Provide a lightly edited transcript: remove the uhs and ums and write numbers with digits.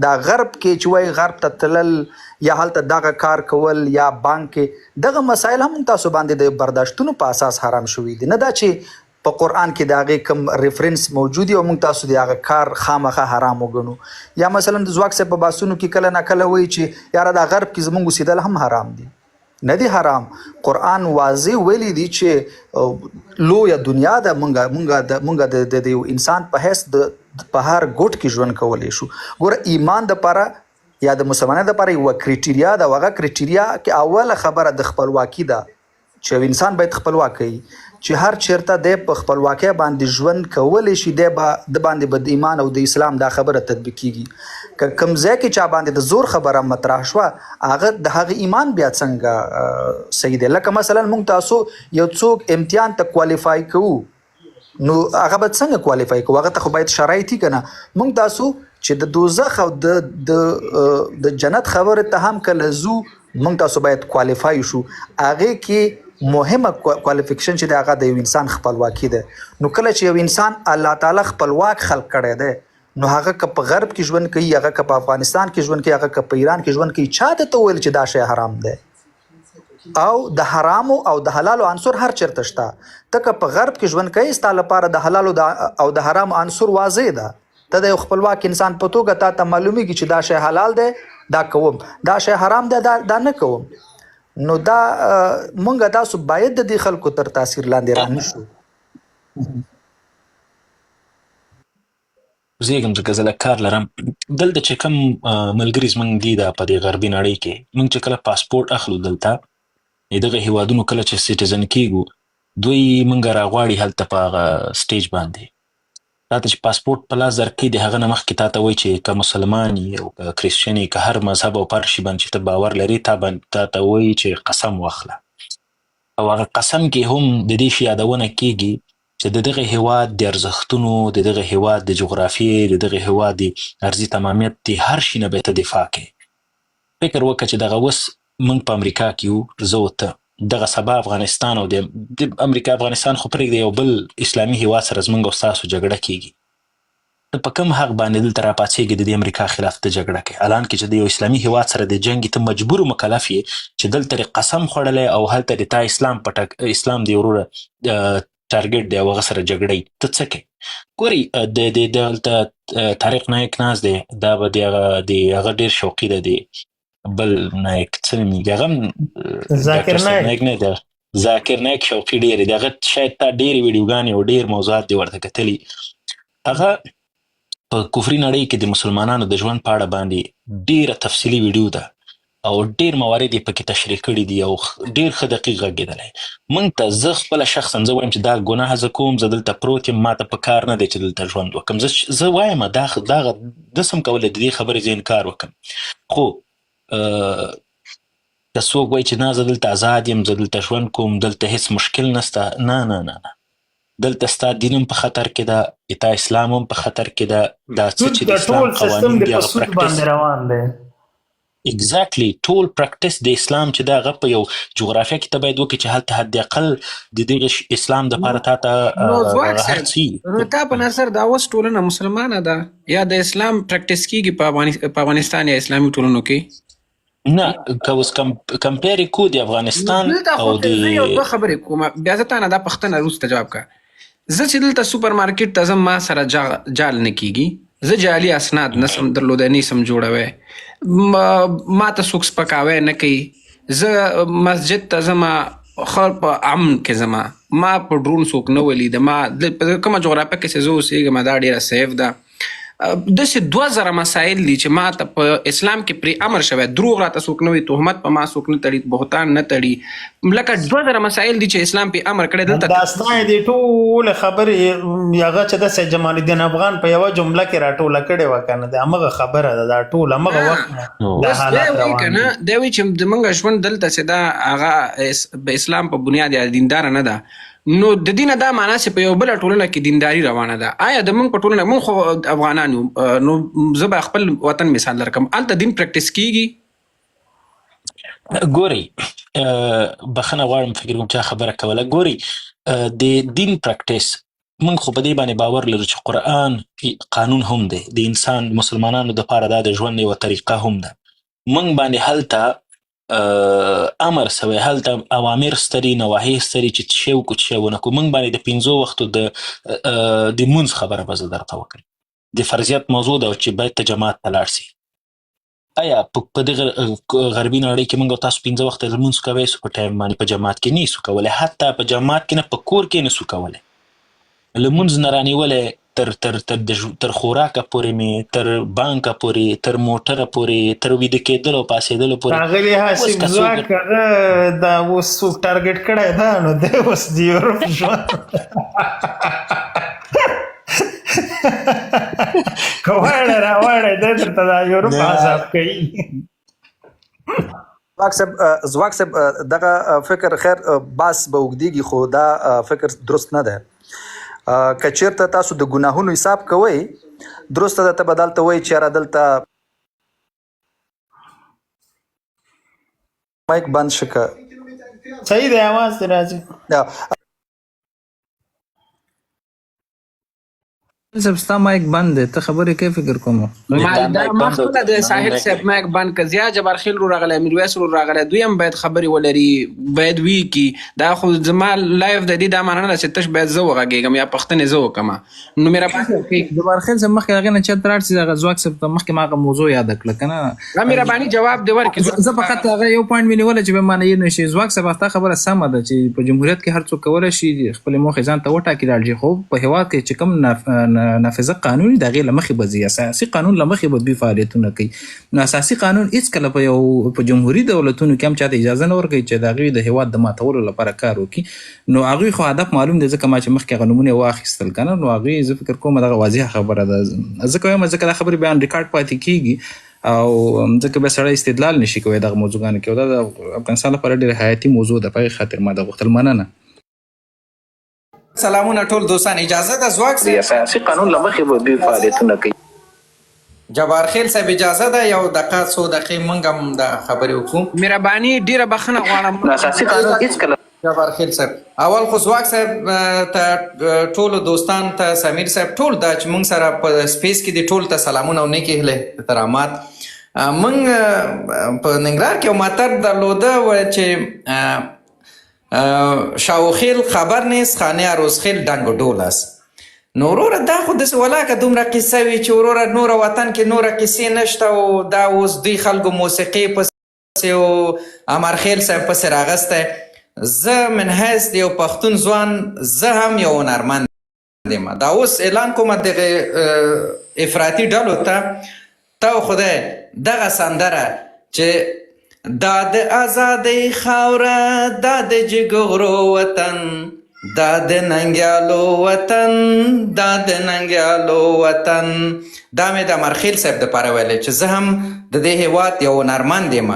دا غرب کې چې وای غرب ته تلل یا هلته دغه کار کول یا بانک کې دغه مسایل هم تاسو باندې د برداشتونو په اساس حرام شوي دي، نه دا چې په قرآن کې د هغې کوم ریفرنس موجود او موږ تاسو د هغه کار خامخا حرام وګڼو. یا مثلا د ځواک صاحب په بحثونو کې کله نه کله وایي چې یاره دا غرب کې زموږ اوسېدل هم حرام دي. نه دي حرام. قرآن واضح ویلی دی چې لویه دنیا ده، مونږ د یو انسان په حیث په هر ګوټ کې ژوند کولی شو. ګوره ایمان دپاره یا د مسلمانۍ دپاره یوه کرایټیریا ده، او هغه کرایټیریا کې اوله خبره د خپلواکي ده چې یو انسان باید خپلواک وي، چې هر چیرته دی په خپلواکۍ باندې ژوند کولی شي، د باندې به د ایمان او د اسلام دا خبره تطبیق کیږي. که کوم ځای کې چا باندې د زور خبره مطرح شوه، هغه د هغه ایمان بیا څنګه صحیح دی. لکه مثلا موږ تاسو یو څوک امتحان ته کوالیفای کوو، نو هغه به څنګه کوالیفای کوو؟ هغه ته خو باید شرایط وي که نه. موږ تاسو چې د دوزخ او د جنت خبره ته هم کله ځو، موږ تاسو باید کوالیفای شو. هغې کې مهمه کوالیفیکیشن چې د هغه د یو انسان خپلواکي ده. نو کله چې یو انسان الله تعالی خپلواک خلق کړی دی، نو هغه که په غرب کې ژوند کوي، هغه که په افغانستان کې ژوند کوي، هغه که په ایران کې ژوند کوي، چا ته ویل چې دا شی حرام دی؟ او د حرامو او د حلالو عنصر هر چیرته شته. ته که په غرب کې ژوند کوي، ستا لپاره د حلالو او د حرامو عنصر واضح ده. ته د یو خپلواک انسان په توګه تا ته معلومیږي چې دا شی حلال دی، دا کوم، دا شی حرام دی، دا نه کوم. نو دا مونږ تاسو باید د دې خلکو تر تاثیر لاندې رانشو. زیږم ځکه زه کار لرم دلته چې کوم ملګري زموږ دي دا په دې غربي نړۍ کې، موږ چې کله پاسپورټ اخلو دلته دغه هیوادونو کله چې سیټیزن کیږو، دوی موږ راغواړي هلته په هغه سټیج باندې تاته چې پاسپورټ په لاس درکوي، د هغه نه مخکې تاته وایي چې که مسلمان یې او که کریسچن یې، که هر مذهب او پر شي باندې چې ته باور لري، تاته وایي چې قسم واخله. او هغه قسم کې هم د دې شي یادونه کیږي چې د دغه هیواد د ارزښتونو، د دغه هیواد د جغرافیې، د دغه هیواد د ارضي تمامیت، د هر شي نه به ته دفاع کوې. فکر وکړه چې دغه اوس موږ په امریکا کې یو، زه او ته، دغه سبا افغانستان او د امریکا افغانستان خو پرېږدی، یو بل اسلامي هیواد سره زموږ او ستاسو جګړه کیږي. ته په کوم حق باندې دلته راپاڅېږي د دې امریکا خلاف ته جګړه کوي؟ الان کې چې د یو اسلامي هیواد سره د جنګ ته مجبور مکلف یې چې دلته دې قسم خوړلی او هلته د تا اسلام دی وروره ټارګټ دی او هغه سره جګړه ته څه کوي؟ ګورئ دلته طارق نایک ناست دی، دا به د هغه ډېر شوقي ده، دی بل نایک څه نومېږي، هغه هم ډاکټر صاحب نایک نه دی، ذاکر نایک شوقي ډېر دی. هغه شاید تا ډېرې ویډیوګانې او ډېر موضوعات دی ورته کتلي. هغه په کفري نړۍ کې د مسلمانانو د ژوند په اړه باندې ډېره تفصیلي ویډیو ده او ډېر موارد یې پکې تشریح کړي دي او ډېر ښه دقیق غږېدلی. موږ ته زه خپله شخصا زه وایم چې دا ګناه زه کوم، زه دلته پروت یم، ما ته په کار نه دی چې دلته ژوند وکړم. زه وایم داسې هم کولی د دې خبرې زه انکار وکړم، خو که څوک وایي چې نه زه دلته آزاد یم، زه دلته ژوند کوم، دلته هېڅ مشکل نشته، نه نه نه نه، دلته ستا دین هم په خطر کې ده، تا اسلام هم په خطر کې ده. دا څه چې د اسلام قوانین دي هغه پریکټس اګزیکټلی ټول پریکټس د اسلام چې ده هغه په یو جغرافیه کې ته باید وکړي چې هلته حد اقل د دغه اسلام دپاره تا ته هر څه. نو تا په نظر دا اوس ټولنه مسلمانه ده یا د اسلام پریکټس کیږي په افغانستان یا اسلامي ټولنو کې؟ نه، که اوس کمپیر یې کو د افغانستان او د زه یو دوه خبرې کوم، بیا زه تا نه دا پوښتنه وروسته جواب کړه. زه چې دلته سوپر مارکیټ ته ځم، ما سره جال نه کیږي، زه جعلي اسناد نسم درلودی، نیسم جوړوی، ما ته څوک سپکاوی نه کوي. زه مسجد ته ځم، خر په امن کې ځم، ما په ډرون څوک نه ولیده، ما کومه جغرافیه کې چې زه اوسېږم دا ډېره سیف ده. داسې 2000 مسایل دي چې ما ته په اسلام کې پرې امر شوی، دروغ راته څوک نه وي، تهمت په ما څوک نه تړي، بهتان نه تړي، لکه 2000 مسایل دي چې اسلام پرې امر کړی. دلته دا ستاسې دې ټولې خبرې هغه چې د سید جمال الدین افغان په یوه جمله کې راټوله کړې وه که نه، د همغه خبره ده، دا ټول همغه وخت نه دا حالات روان دي. دی وایي چې زموږ ژوند دلته چې دا هغه د اسلام په بنیاد یا دینداره نه ده، نو د دې نه دا معنا چې په یو بله ټولنه کې دینداري روانه ده. آیا د موږ په ټولنه، موږ خو افغانان یو، نو زه به خپل وطن مثال درکړم، هلته دین پریکټس کیږي؟ ګورئ بخښنه غواړم، فکر کوم چا خبره کوله. ګورئ د دین پریکټس موږ خو په دې باندې باور لرو چې قرآن قانون هم دی، د انسان مسلمانانو دپاره دا د ژوند یوه طریقه هم ده. موږ باندې هلته امر سوی، هلته اوامر ستري، نواهی ستري چې څه وکړو څه ونه کړو. موږ باندې د 5 وختو د لمونځ خبره به زه درته وکړم، د فرضیت موضوع ده چې باید ته جماعت ته لاړ سي. آیا په دغه غربي نړۍ کې موږ او تاسو 5 وخته لمونځ کوی سو په ټایم باندې؟ په جماعت کې نه سو کولی، حتی په جماعت کې نه، په کور کې نه سو کولی. لمونځ نه رانیولی تر خوراکه پورې مې، تر بانکه پورې، تر موټره پورې، تر ویده کېدلو او پاڅېدلو پورې. ښاغلي حاسب ځواک هغه دا اوس څوک ټارګټ کړی ده، نو دی اوس د یورپ ژوند که واړه راواړی دی درته دا یورپ عذاب کوي. زواک صاحب دغه فکر خیر باس به اوږدېږي، خو دا فکر درست نه دی. که چېرته تاسو د ګناهونو حساب کوئ، درسته ده ته به دلته وایي چې یاره دلته مایک بند شه که صحیح دی، اواز دی راځي. صاحب ستا مایک بند دی، ته خبرې کوي فکر کوم. دا مخکله د ساحل صاحب مایک بند که زیا جبار خیل رو راغلی، میرویس رو راغلی، دوی هم باید خبرې ولري، باید وی کی. دا خو زما لایف د دې دا معنی نه ده چې تش باید زه وغږېږم یا پښتنې زه وکړم. نو مهرباني جبار خیل صاحب مخکې هغې نه چېرته لاړ سي، دغه ځواک صاحب ته مخکې ما هغه موضوع یاده کړه که نه. مهرباني جواب دې ورکړي. زه فقط هغه یو پوینټ مې نیولی چې بیا معنی نه شي. ځواک صاحب ستا خبره سمه ده چې په جمهوریت کې هر څوک کولی شي خپلې موخې ځان ته وټاکي لاړ شي، خو په هېواد کې چې کوم نافظه قانون د هغې له مخې به ځي، اساسي قانون له مخې به دوی فعالیتونه کوي. نو اساسي قانون هېڅکله په جمهوري دولتونو کې هم چاته اجازه نه ورکوي چې د هغوی د هېواد د ماتولو لپاره کار وکړي. نو هغوی خو هدف معلوم دی، ځکه ما چې مخکې هغه نومونه واخیستل که نه، نو هغوی زه فکر کوم دغه واضحه خبره ده. ځکه وایم ځکه دا خبرې بیا ریکارډ پاتې کېږي او ځکه بیا سړی استدلال نشي کوی دغه موضوعګانو کې، او دا د افغانستان لپاره ډېره حیاتي موضوع ده. په هغې خاطر ما دا غوښتل. مننه. سلامونه ټول دوستان، اجازه ده ځواک د اساسي قانون له مخې به دوی فعالیتونه کوي. جبار خیل صاحب اجازه ده یو دقیقه څو دقیقې موږ هم د خبرې وکړو. مهرباني ډېره بخښنه غواړم. د اساسي قانون هېڅکله جبار خیل صاحب اول خو ځواک صاحب ته ټولو دوستان ته سمیر صاحب ټول دا چې موږ سره په سپیس کې دي ټول ته سلامونه او نیکې هیلې احترامات. موږ په ننګرهار کې یو متل درلوده چې شاوخیل خبر نیست خانه روزخیل ډنګ و ډول است. نو وروره دا خو داسې ولاکه دومره قصه وي چې وروره نوره وطن کې نوره کیسې نشته، او دا اوس دوی خلکو موسیقي پسې او امرخیل صاحب پسې راغستی. زه من حیث د یو پښتون ځوان زه هم یو هنرمند یم. دا اوس اعلان کوم دغه افراطي ډلو ته خدای دغه سندره چې دا د ازادۍ خاوره، دا د جګغرو وطن، دا د ننګیالو وطن، دا د ننګیالو وطن، دا مې د امرخیل صاحب دپاره ویلی چې زه هم د دې هېواد یو هنرمند یم.